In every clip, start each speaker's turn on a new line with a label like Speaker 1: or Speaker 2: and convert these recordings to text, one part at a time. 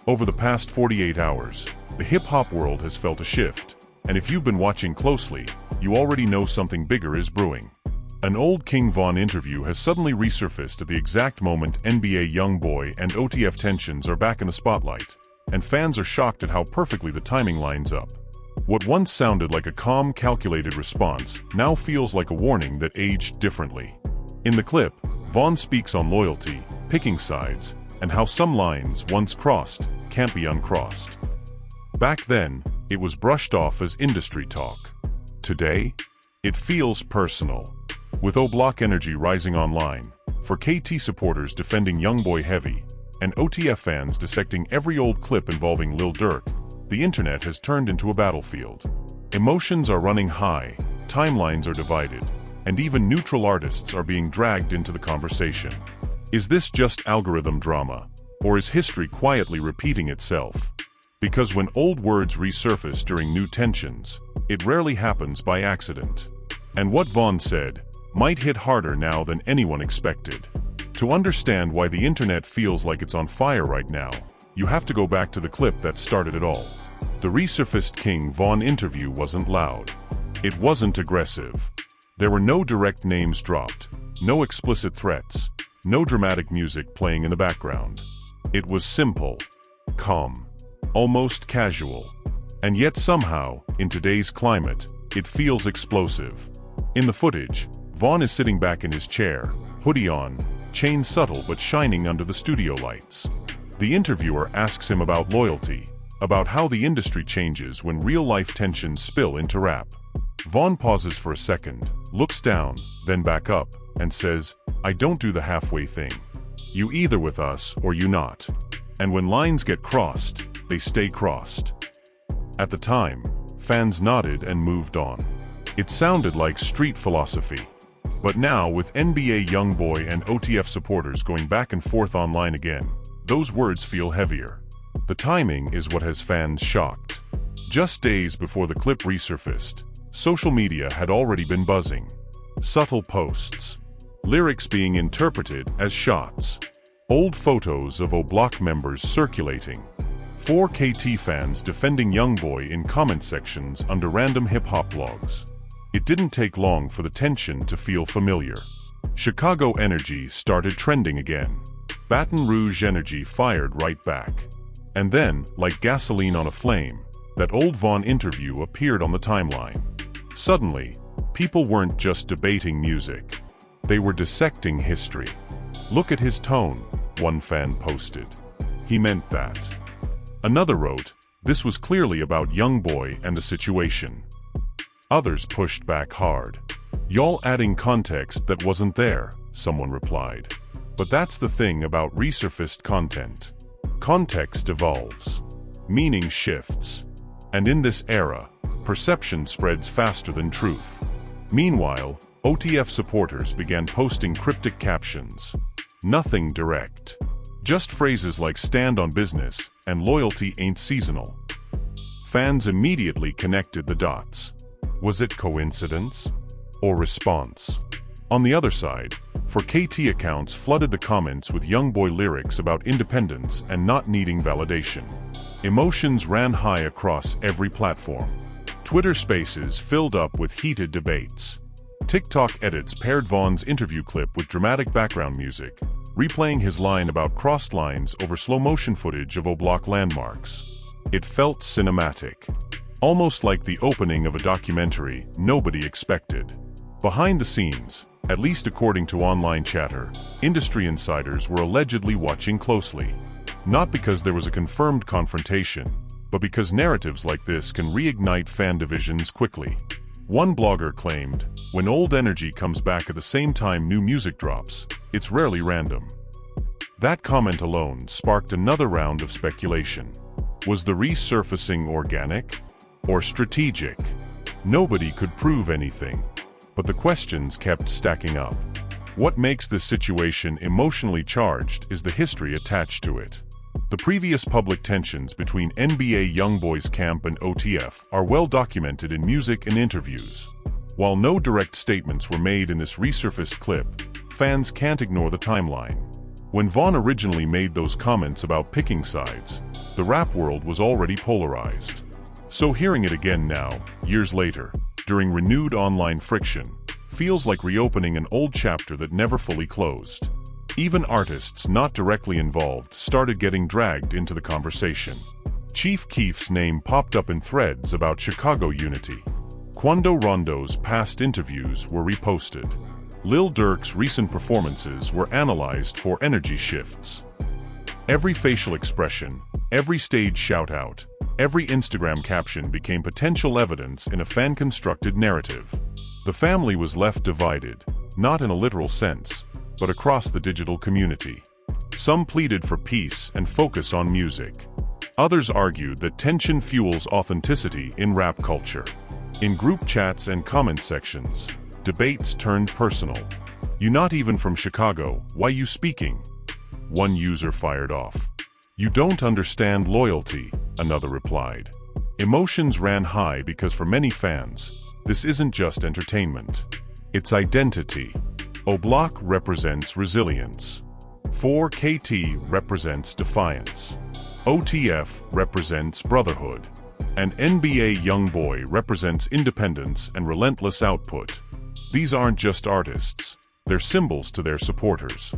Speaker 1: Over the past 48 hours, the hip-hop world has felt a shift, and if you've been watching closely, you already know something bigger is brewing. An old King Von interview has suddenly resurfaced at the exact moment NBA YoungBoy and OTF tensions are back in the spotlight, and fans are shocked at how perfectly the timing lines up. What once sounded like a calm, calculated response now feels like a warning that aged differently. In the clip, Von speaks on loyalty, picking sides, and how some lines, once crossed, can't be uncrossed. Back then, it was brushed off as industry talk. Today, it feels personal. With O-Block energy rising online, for KT supporters defending YoungBoy heavy, and OTF fans dissecting every old clip involving Lil Durk, the internet has turned into a battlefield. Emotions are running high, timelines are divided, and even neutral artists are being dragged into the conversation. Is this just algorithm drama, or is history quietly repeating itself? Because when old words resurface during new tensions, it rarely happens by accident. And what Von said might hit harder now than anyone expected. To understand why the internet feels like it's on fire right now, you have to go back to the clip that started it all. The resurfaced King Von interview wasn't loud. It wasn't aggressive. There were no direct names dropped, no explicit threats, no dramatic music playing in the background. It was simple, calm, almost casual. And yet somehow, in today's climate, it feels explosive. In the footage, Von is sitting back in his chair, hoodie on, chain subtle but shining under the studio lights. The interviewer asks him about loyalty, about how the industry changes when real-life tensions spill into rap. Von pauses for a second, looks down, then back up, and says, "I don't do the halfway thing. You either with us or you not. And when lines get crossed, they stay crossed." At the time, fans nodded and moved on. It sounded like street philosophy. But now, with NBA YoungBoy and OTF supporters going back and forth online again, those words feel heavier. The timing is what has fans shocked. Just days before the clip resurfaced, social media had already been buzzing. Subtle posts, lyrics being interpreted as shots, old photos of O-Block members circulating, 4 KT fans defending YoungBoy in comment sections under random hip-hop blogs. It didn't take long for the tension to feel familiar. Chicago energy started trending again. Baton Rouge energy fired right back. And then, like gasoline on a flame, that old Von interview appeared on the timeline. Suddenly, people weren't just debating music. They were dissecting history. "Look at his tone," one fan posted. "He meant that." Another wrote, "This was clearly about YoungBoy and the situation." Others pushed back hard. "Y'all adding context that wasn't there," someone replied. But that's the thing about resurfaced content. Context evolves. Meaning shifts. And in this era, perception spreads faster than truth. Meanwhile, OTF supporters began posting cryptic captions. Nothing direct. Just phrases like "stand on business" and "loyalty ain't seasonal." Fans immediately connected the dots. Was it coincidence? Or response? On the other side, for KT accounts flooded the comments with YoungBoy lyrics about independence and not needing validation. Emotions ran high across every platform. Twitter Spaces filled up with heated debates. TikTok edits paired Von's interview clip with dramatic background music, replaying his line about crossed lines over slow-motion footage of O-Block landmarks. It felt cinematic. Almost like the opening of a documentary nobody expected. Behind the scenes, at least according to online chatter, industry insiders were allegedly watching closely. Not because there was a confirmed confrontation, but because narratives like this can reignite fan divisions quickly. One blogger claimed, "When old energy comes back at the same time new music drops, it's rarely random." That comment alone sparked another round of speculation. Was the resurfacing organic? Or strategic? Nobody could prove anything. But the questions kept stacking up. What makes this situation emotionally charged is the history attached to it. The previous public tensions between NBA YoungBoy's camp and OTF are well documented in music and interviews. While no direct statements were made in this resurfaced clip, fans can't ignore the timeline. When Von originally made those comments about picking sides, the rap world was already polarized. So hearing it again now, years later, during renewed online friction, feels like reopening an old chapter that never fully closed. Even artists not directly involved started getting dragged into the conversation. Chief Keef's name popped up in threads about Chicago unity. Quando Rondo's past interviews were reposted. Lil Durk's recent performances were analyzed for energy shifts. Every facial expression, every stage shout-out, every Instagram caption became potential evidence in a fan-constructed narrative. The family was left divided, not in a literal sense, but across the digital community. Some pleaded for peace and focus on music. Others argued that tension fuels authenticity in rap culture. In group chats and comment sections, debates turned personal. "You not even from Chicago, why you speaking?" One user fired off. "You don't understand loyalty," another replied. Emotions ran high because for many fans, this isn't just entertainment. It's identity. O-Block represents resilience. 4KT represents defiance. OTF represents brotherhood. And NBA YoungBoy represents independence and relentless output. These aren't just artists, they're symbols to their supporters.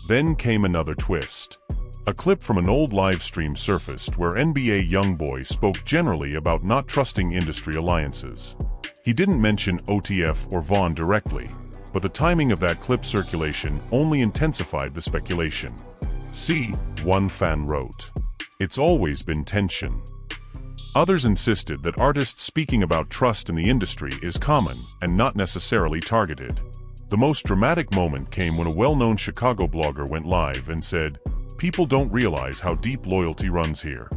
Speaker 1: Then came another twist. A clip from an old live stream surfaced where NBA YoungBoy spoke generally about not trusting industry alliances. He didn't mention OTF or Vaughn directly, but the timing of that clip circulation only intensified the speculation. See, one fan wrote, "It's always been tension." Others insisted that artists speaking about trust in the industry is common and not necessarily targeted. The most dramatic moment came when a well-known Chicago blogger went live and said, "People don't realize how deep loyalty runs here.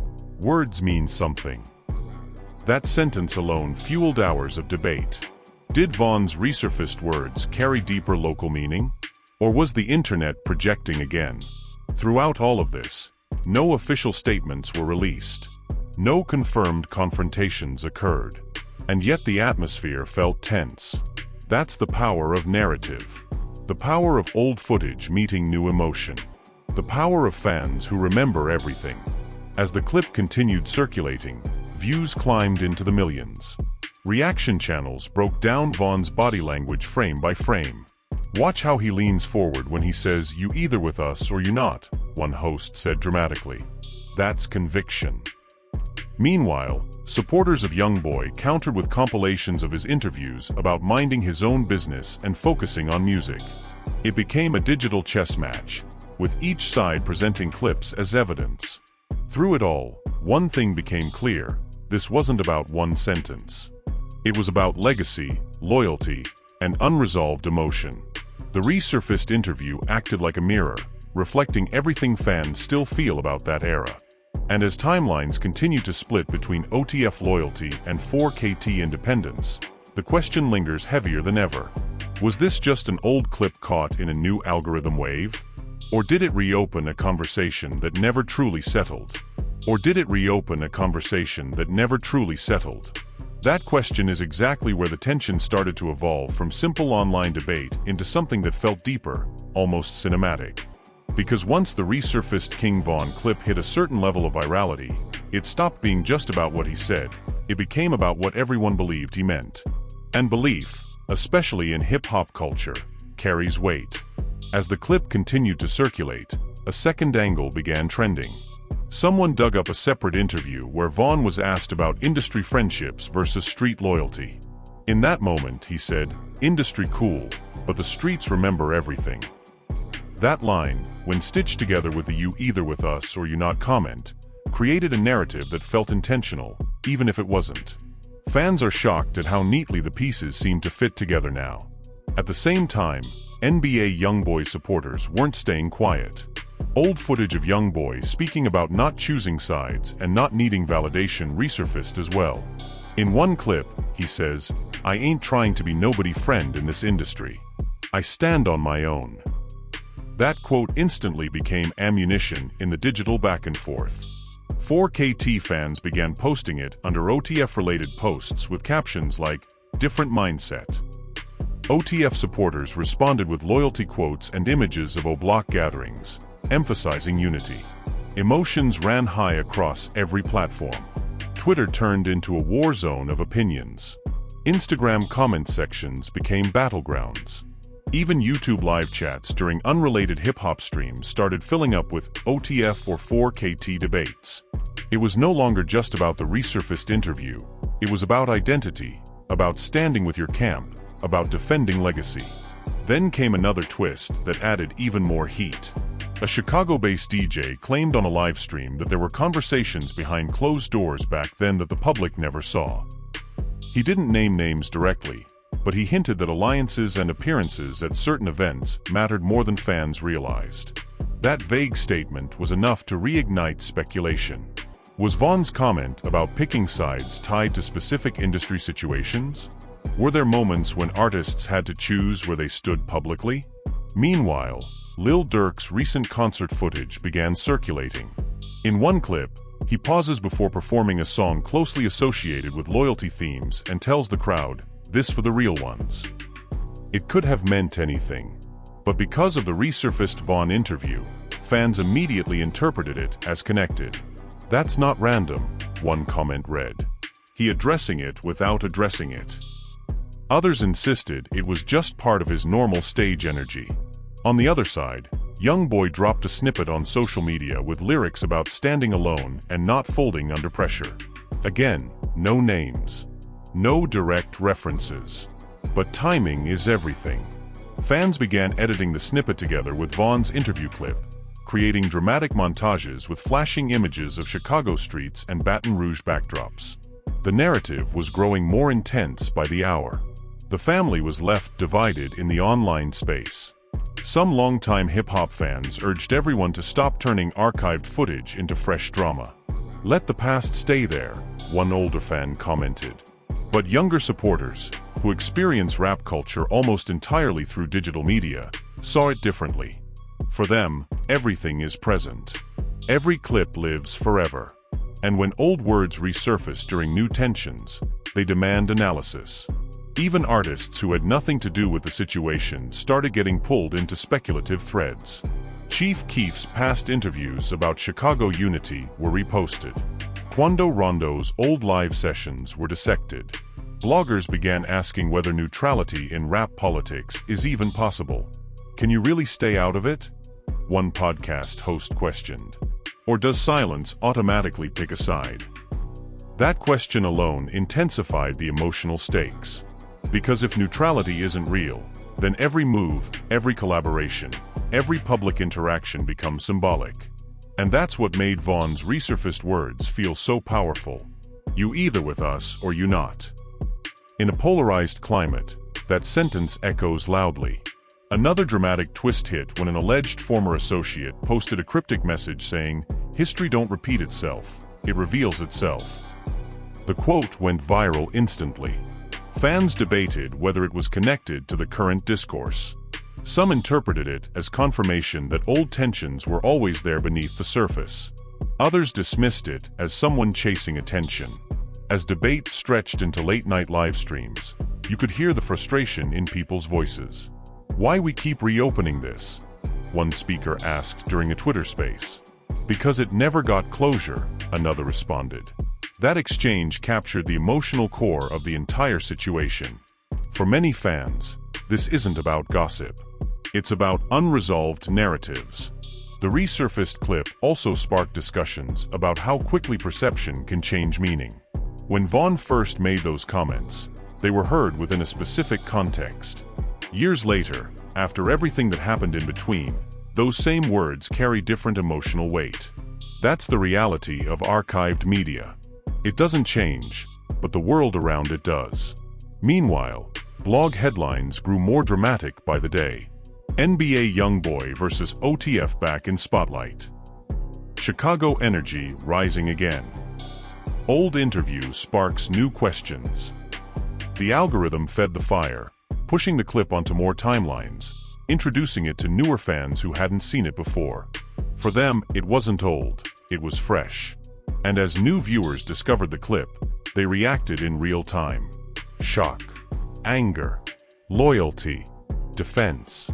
Speaker 1: Words mean something." That sentence alone fueled hours of debate. Did Vaughn's resurfaced words carry deeper local meaning? Or was the internet projecting again? Throughout all of this, no official statements were released. No confirmed confrontations occurred. And yet the atmosphere felt tense. That's the power of narrative. The power of old footage meeting new emotion. The power of fans who remember everything. As the clip continued circulating, views climbed into the millions. Reaction channels broke down Vaughn's body language frame by frame. "Watch how he leans forward when he says, 'You either with us or you not,'" one host said dramatically. "That's conviction." Meanwhile, supporters of YoungBoy countered with compilations of his interviews about minding his own business and focusing on music. It became a digital chess match, with each side presenting clips as evidence. Through it all, one thing became clear: this wasn't about one sentence. It was about legacy, loyalty, and unresolved emotion. The resurfaced interview acted like a mirror, reflecting everything fans still feel about that era. And as timelines continue to split between OTF loyalty and 4KT independence, the question lingers heavier than ever. Was this just an old clip caught in a new algorithm wave? Or did it reopen a conversation that never truly settled? That question is exactly where the tension started to evolve from simple online debate into something that felt deeper, almost cinematic. Because once the resurfaced King Von clip hit a certain level of virality, it stopped being just about what he said. It became about what everyone believed he meant. And belief, especially in hip-hop culture, carries weight. As the clip continued to circulate, a second angle began trending. Someone dug up a separate interview where Vaughn was asked about industry friendships versus street loyalty. In that moment, he said, "Industry cool, but the streets remember everything." That line, when stitched together with the "you either with us or you not" comment, created a narrative that felt intentional, even if it wasn't. Fans are shocked at how neatly the pieces seem to fit together now. At the same time, NBA YoungBoy supporters weren't staying quiet. Old footage of YoungBoy speaking about not choosing sides and not needing validation resurfaced as well. In one clip, he says, "I ain't trying to be nobody friend in this industry. I stand on my own." That quote instantly became ammunition in the digital back and forth. 4KT fans began posting it under OTF-related posts with captions like, "Different mindset." OTF supporters responded with loyalty quotes and images of O-Block gatherings, emphasizing unity. Emotions ran high across every platform. Twitter turned into a war zone of opinions. Instagram comment sections became battlegrounds. Even YouTube live chats during unrelated hip-hop streams started filling up with OTF or 4KT debates. It was no longer just about the resurfaced interview. It was about identity, about standing with your camp, about defending legacy. Then came another twist that added even more heat. A Chicago-based DJ claimed on a live stream that there were conversations behind closed doors back then that the public never saw. He didn't name names directly, but he hinted that alliances and appearances at certain events mattered more than fans realized. That vague statement was enough to reignite speculation. Was Vaughn's comment about picking sides tied to specific industry situations? Were there moments when artists had to choose where they stood publicly? Meanwhile, Lil Durk's recent concert footage began circulating. In one clip, he pauses before performing a song closely associated with loyalty themes and tells the crowd, "This for the real ones." It could have meant anything, but because of the resurfaced Vaughn interview, fans immediately interpreted it as connected. "That's not random," one comment read. "He addressing it without addressing it." Others insisted it was just part of his normal stage energy. On the other side, YoungBoy dropped a snippet on social media with lyrics about standing alone and not folding under pressure. Again, no names. No direct references. But timing is everything. Fans began editing the snippet together with Vaughn's interview clip, creating dramatic montages with flashing images of Chicago streets and Baton Rouge backdrops. The narrative was growing more intense by the hour. The family was left divided in the online space. Some longtime hip-hop fans urged everyone to stop turning archived footage into fresh drama. "Let the past stay there," one older fan commented. But younger supporters, who experience rap culture almost entirely through digital media, saw it differently. For them, everything is present. Every clip lives forever. And when old words resurface during new tensions, they demand analysis. Even artists who had nothing to do with the situation started getting pulled into speculative threads. Chief Keef's past interviews about Chicago unity were reposted. Quando Rondo's old live sessions were dissected. Bloggers began asking whether neutrality in rap politics is even possible. "Can you really stay out of it?" one podcast host questioned. "Or does silence automatically pick a side?" That question alone intensified the emotional stakes. Because if neutrality isn't real, then every move, every collaboration, every public interaction becomes symbolic. And that's what made Vaughn's resurfaced words feel so powerful. You either with us or you not. In a polarized climate, that sentence echoes loudly. Another dramatic twist hit when an alleged former associate posted a cryptic message saying, "History don't repeat itself, it reveals itself." The quote went viral instantly. Fans debated whether it was connected to the current discourse. Some interpreted it as confirmation that old tensions were always there beneath the surface. Others dismissed it as someone chasing attention. As debates stretched into late-night live streams, you could hear the frustration in people's voices. "Why we keep reopening this?" one speaker asked during a Twitter space. "Because it never got closure," another responded. That exchange captured the emotional core of the entire situation. For many fans, this isn't about gossip. It's about unresolved narratives. The resurfaced clip also sparked discussions about how quickly perception can change meaning. When Vaughn first made those comments, they were heard within a specific context. Years later, after everything that happened in between, those same words carry different emotional weight. That's the reality of archived media. It doesn't change, but the world around it does. Meanwhile, blog headlines grew more dramatic by the day. NBA YoungBoy versus OTF back in spotlight. Chicago energy rising again. Old interview sparks new questions. The algorithm fed the fire, pushing the clip onto more timelines, introducing it to newer fans who hadn't seen it before. For them, it wasn't old, it was fresh. And as new viewers discovered the clip, they reacted in real time. Shock, anger, loyalty, defense.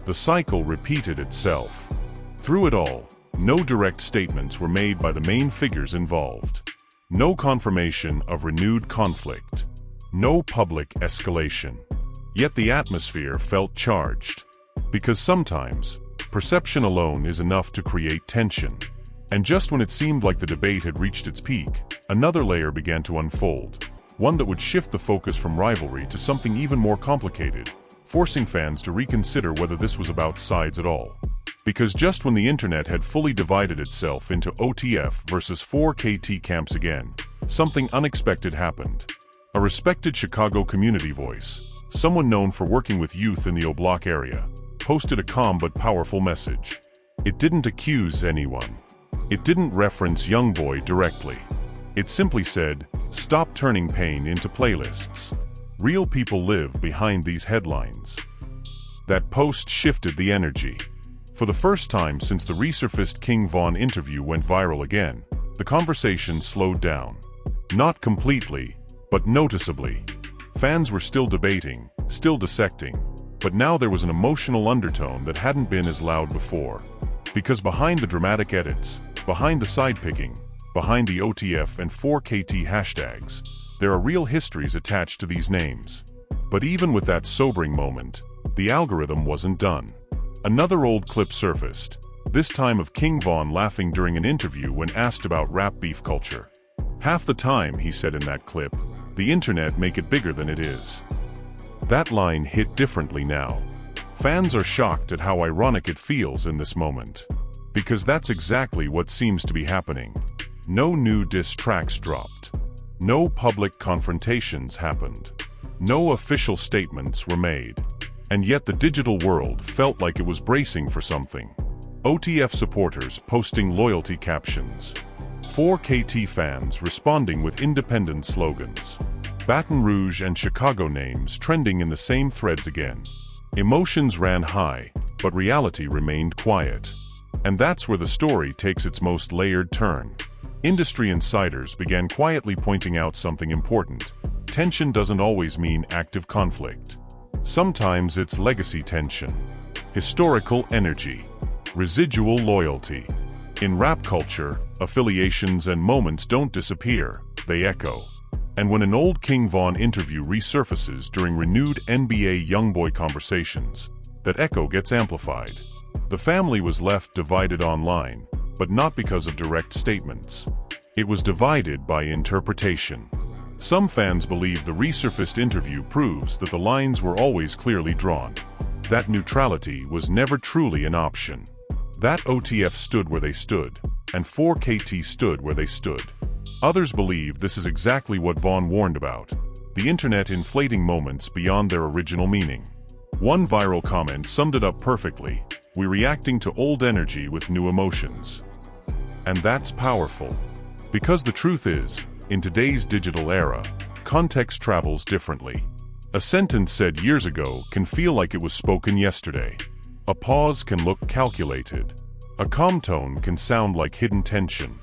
Speaker 1: The cycle repeated itself. Through it all, no direct statements were made by the main figures involved. No confirmation of renewed conflict. No public escalation. Yet the atmosphere felt charged. Because sometimes, perception alone is enough to create tension. And just when it seemed like the debate had reached its peak, another layer began to unfold. One that would shift the focus from rivalry to something even more complicated, forcing fans to reconsider whether this was about sides at all. Because just when the internet had fully divided itself into OTF versus 4KT camps again, something unexpected happened. A respected Chicago community voice, someone known for working with youth in the O Block area, posted a calm but powerful message. It didn't accuse anyone. It didn't reference YoungBoy directly. It simply said, "Stop turning pain into playlists. Real people live behind these headlines." That post shifted the energy. For the first time since the resurfaced King Von interview went viral again, the conversation slowed down. Not completely, but noticeably. Fans were still debating, still dissecting, but now there was an emotional undertone that hadn't been as loud before. Because behind the dramatic edits, behind the side-picking, behind the OTF and 4KT hashtags, there are real histories attached to these names. But even with that sobering moment, the algorithm wasn't done. Another old clip surfaced, this time of King Von laughing during an interview when asked about rap beef culture. "Half the time," he said in that clip, "the internet make it bigger than it is." That line hit differently now. Fans are shocked at how ironic it feels in this moment. Because that's exactly what seems to be happening. No new diss tracks dropped. No public confrontations happened. No official statements were made. And yet the digital world felt like it was bracing for something. OTF supporters posting loyalty captions. 4KT fans responding with independent slogans. Baton Rouge and Chicago names trending in the same threads again. Emotions ran high, but reality remained quiet. And that's where the story takes its most layered turn. Industry insiders began quietly pointing out something important. Tension doesn't always mean active conflict. Sometimes it's legacy tension, historical energy, residual loyalty. In rap culture, affiliations and moments don't disappear, they echo. And when an old King Von interview resurfaces during renewed NBA YoungBoy conversations, that echo gets amplified. The family was left divided online, but not because of direct statements. It was divided by interpretation. Some fans believe the resurfaced interview proves that the lines were always clearly drawn. That neutrality was never truly an option. That OTF stood where they stood, and 4KT stood where they stood. Others believe this is exactly what Von warned about, the internet inflating moments beyond their original meaning. One viral comment summed it up perfectly: "We're reacting to old energy with new emotions." And that's powerful. Because the truth is, in today's digital era, context travels differently. A sentence said years ago can feel like it was spoken yesterday. A pause can look calculated. A calm tone can sound like hidden tension.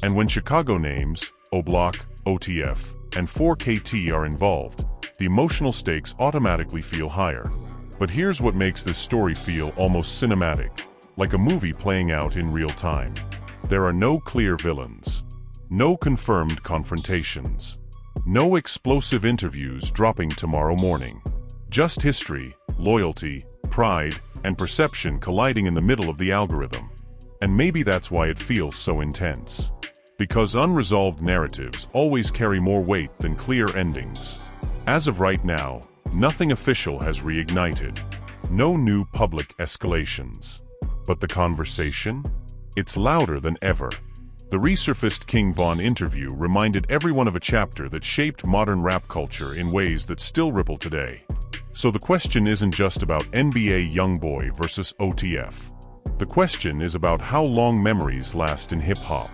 Speaker 1: And when Chicago names, O Block, OTF, and 4KT are involved, the emotional stakes automatically feel higher. But here's what makes this story feel almost cinematic, like a movie playing out in real time. There are no clear villains. No confirmed confrontations. No explosive interviews dropping tomorrow morning. Just history, loyalty, pride, and perception colliding in the middle of the algorithm. And maybe that's why it feels so intense. Because unresolved narratives always carry more weight than clear endings. As of right now, nothing official has reignited. No new public escalations. But the conversation? It's louder than ever. The resurfaced King Von interview reminded everyone of a chapter that shaped modern rap culture in ways that still ripple today. So the question isn't just about NBA YoungBoy versus OTF. The question is about how long memories last in hip-hop.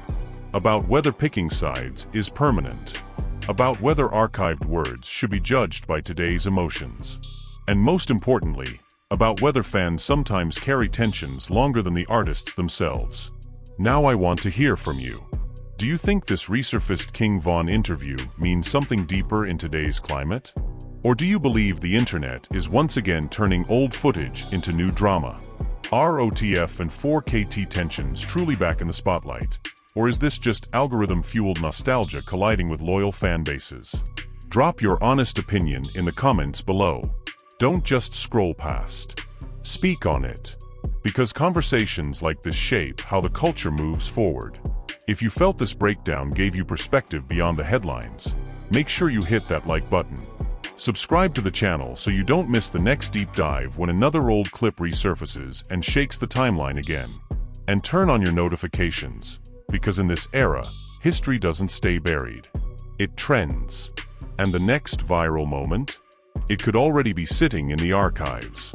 Speaker 1: About whether picking sides is permanent. About whether archived words should be judged by today's emotions. And most importantly, about whether fans sometimes carry tensions longer than the artists themselves. Now I want to hear from you. Do you think this resurfaced King Von interview means something deeper in today's climate? Or do you believe the internet is once again turning old footage into new drama? Are OTF and 4KT tensions truly back in the spotlight? Or is this just algorithm-fueled nostalgia colliding with loyal fan bases? Drop your honest opinion in the comments below. Don't just scroll past. Speak on it. Because conversations like this shape how the culture moves forward. If you felt this breakdown gave you perspective beyond the headlines, make sure you hit that like button. Subscribe to the channel so you don't miss the next deep dive when another old clip resurfaces and shakes the timeline again. And turn on your notifications, because in this era, history doesn't stay buried. It trends. And the next viral moment? It could already be sitting in the archives.